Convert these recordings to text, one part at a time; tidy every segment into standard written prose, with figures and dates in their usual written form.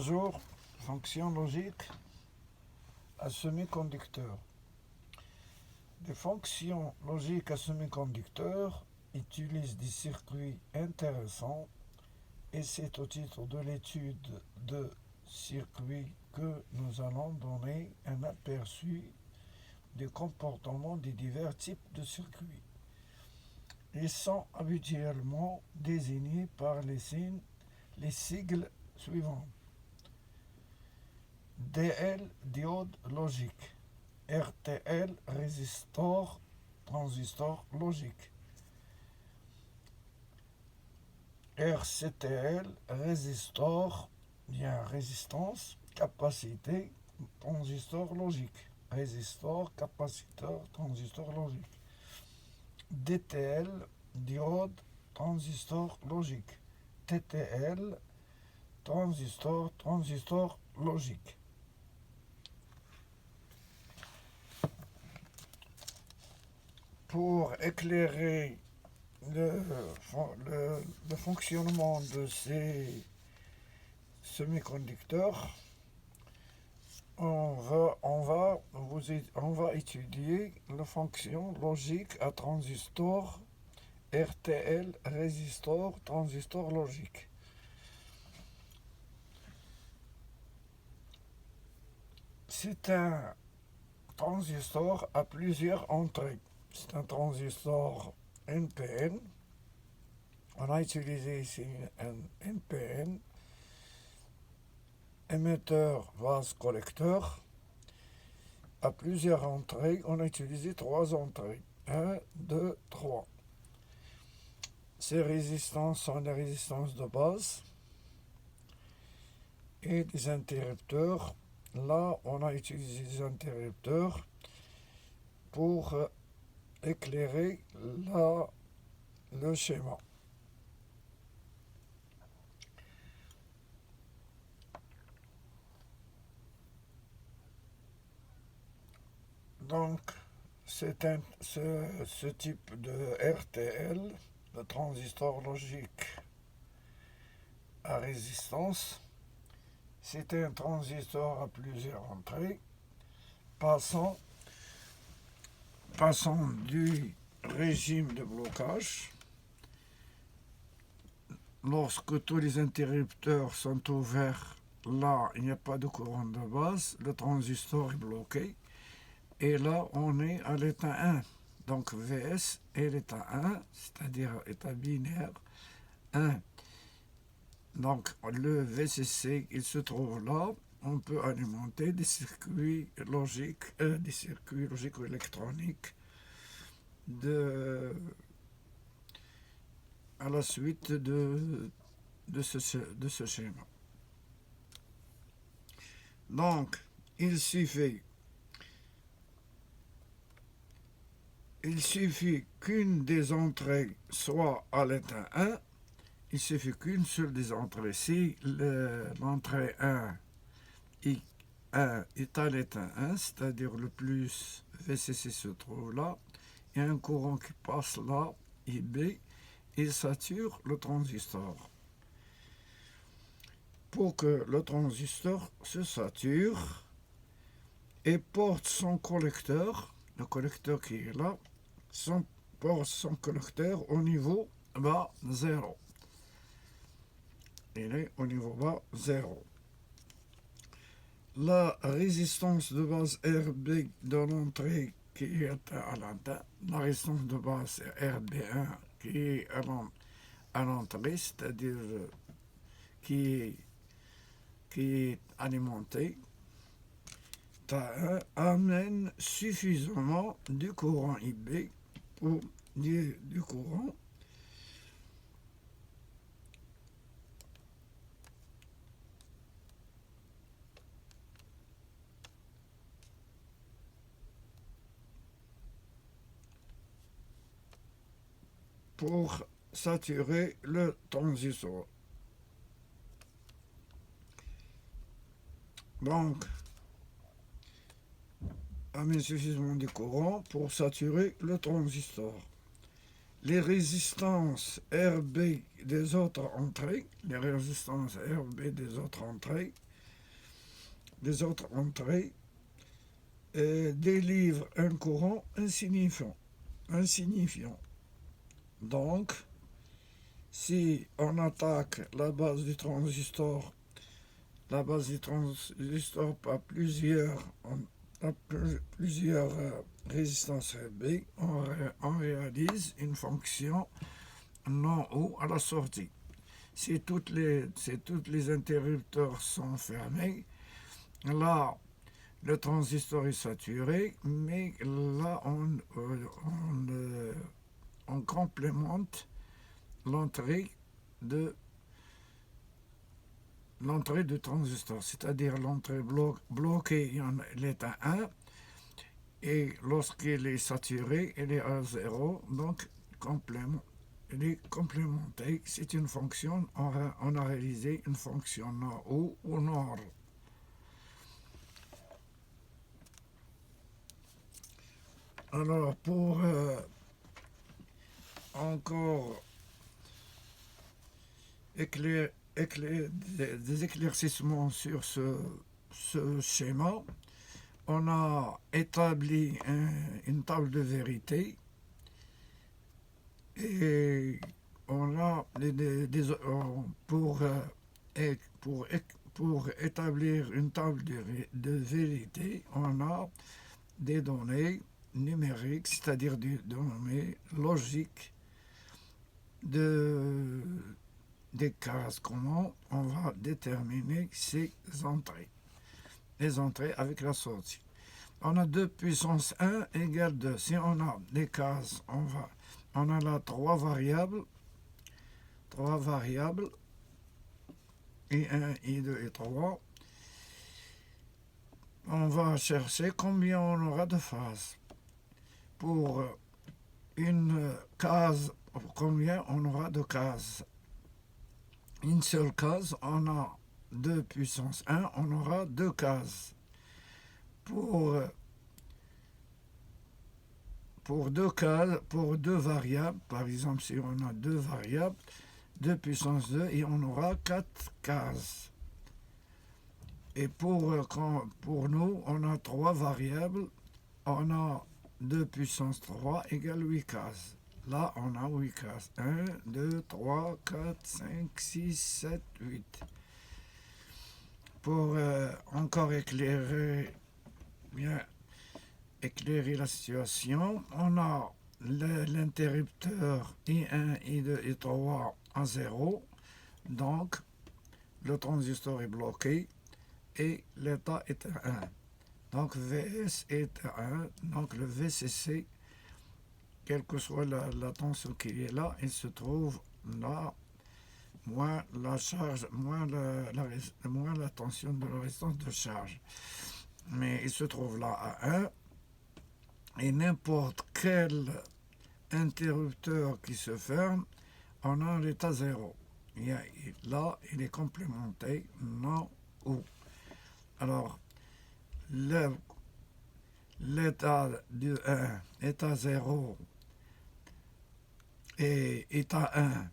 Bonjour, fonction logique à semi-conducteur. Les fonctions logiques à semi-conducteur utilisent des circuits intéressants et c'est au titre de l'étude de circuits que nous allons donner un aperçu du comportement des divers types de circuits. Ils sont habituellement désignés par les sigles suivants. DL, diode logique. RTL, résistor, transistor logique. RCTL, résistor, bien résistance, capacité, transistor logique. Résistor, capaciteur, transistor logique. DTL, diode, transistor logique. TTL, transistor logique. Pour éclairer le, fonctionnement de ces semi-conducteurs, on va étudier la fonction logique à transistor, RTL, résistor, transistor logique. C'est un transistor à plusieurs entrées. C'est un transistor NPN. On a utilisé ici un NPN, émetteur vase collecteur. À plusieurs entrées, on a utilisé 3 entrées. 1, 2, 3. Ces résistances sont des résistances de base et des interrupteurs. Là, on a utilisé des interrupteurs pour éclairer le schéma. Donc, ce type de RTL, de transistor logique à résistance, c'est un transistor à plusieurs entrées, passant du régime de blocage. Lorsque tous les interrupteurs sont ouverts, là, il n'y a pas de courant de base, le transistor est bloqué. Et là, on est à l'état 1. Donc VS est l'état 1, c'est-à-dire état binaire 1. Donc le VCC, il se trouve là. On peut alimenter des circuits logiques ou électroniques à la suite de ce schéma. Donc, il suffit qu'une des entrées soit à l'état 1, il suffit qu'une seule des entrées. Si l'entrée 1 est à l'état 1, c'est-à-dire le plus VCC se trouve là, il y a un courant qui passe là, IB, il sature le transistor. Pour que le transistor se sature et porte son collecteur, le collecteur qui est là, porte son collecteur au niveau bas 0. Il est au niveau bas 0. La résistance de base RB de l'entrée qui est à l'intérieur, la résistance de base RB1 qui est à l'entrée, c'est-à-dire qui est alimentée, amène suffisamment du courant IB ou du courant pour saturer le transistor. Donc, amène suffisamment de courant pour saturer le transistor. Les résistances RB des autres entrées, les autres entrées délivrent un courant insignifiant. Donc, si on attaque la base du transistor par plusieurs résistances B, on réalise une fonction non ou à la sortie. Si toutes les interrupteurs sont fermés, là, le transistor est saturé, mais là, on complémente l'entrée du transistor, c'est-à-dire l'entrée bloquée, elle est à 1, et lorsqu'il est saturé, elle est à 0, donc elle est complémentée. C'est une fonction, on a réalisé une fonction NOR ou NOR. Alors, pour encore des éclaircissements sur ce schéma, on a établi une table de vérité et on a pour établir une table de vérité, on a des données numériques, c'est-à-dire des données logiques des cases. Comment on va déterminer ces entrées, les entrées avec la sortie. On a 2 puissance 1 égale 2. Si on a des cases, on a là 3 variables, I1, I2 et 3. On va chercher combien on aura de phases. Pour une case, combien on aura de cases. Une seule case, on a 2 puissance 1, on aura 2 cases. Pour 2 variables, par exemple, si on a 2 variables, 2 puissance 2, et on aura 4 cases. Et pour nous, on a 3 variables, on a 2 puissance 3 égale 8 cases. Là, on a 8 cases. 1, 2, 3, 4, 5, 6, 7, 8. Pour encore éclairer la situation, on a l'interrupteur I1, I2 et 3 à 0. Donc, le transistor est bloqué et l'état est à 1. Donc, VS est à 1. Donc, le VCC, quelle que soit la tension qui est là, il se trouve là, moins la charge, moins la tension de la résistance de charge. Mais il se trouve là à 1. Et n'importe quel interrupteur qui se ferme, on a l'état 0. Là, il est complémenté, non ou. Alors, l'état du 1 est à 0 et est à 1.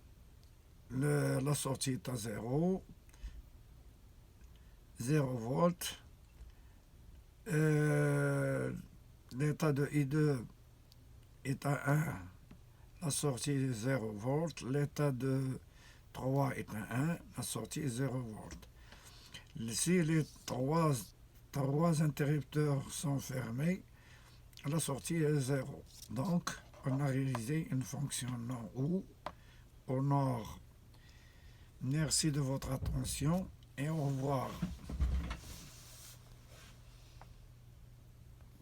La sortie est à 0 volts. L'état de I2 est à 1, la sortie est 0 volts. L'état de 3 est à 1, la sortie est 0 volts. Si les trois interrupteurs sont fermés, la sortie est 0. Donc, on a réalisé une fonction non ou au nord. Merci de votre attention et au revoir.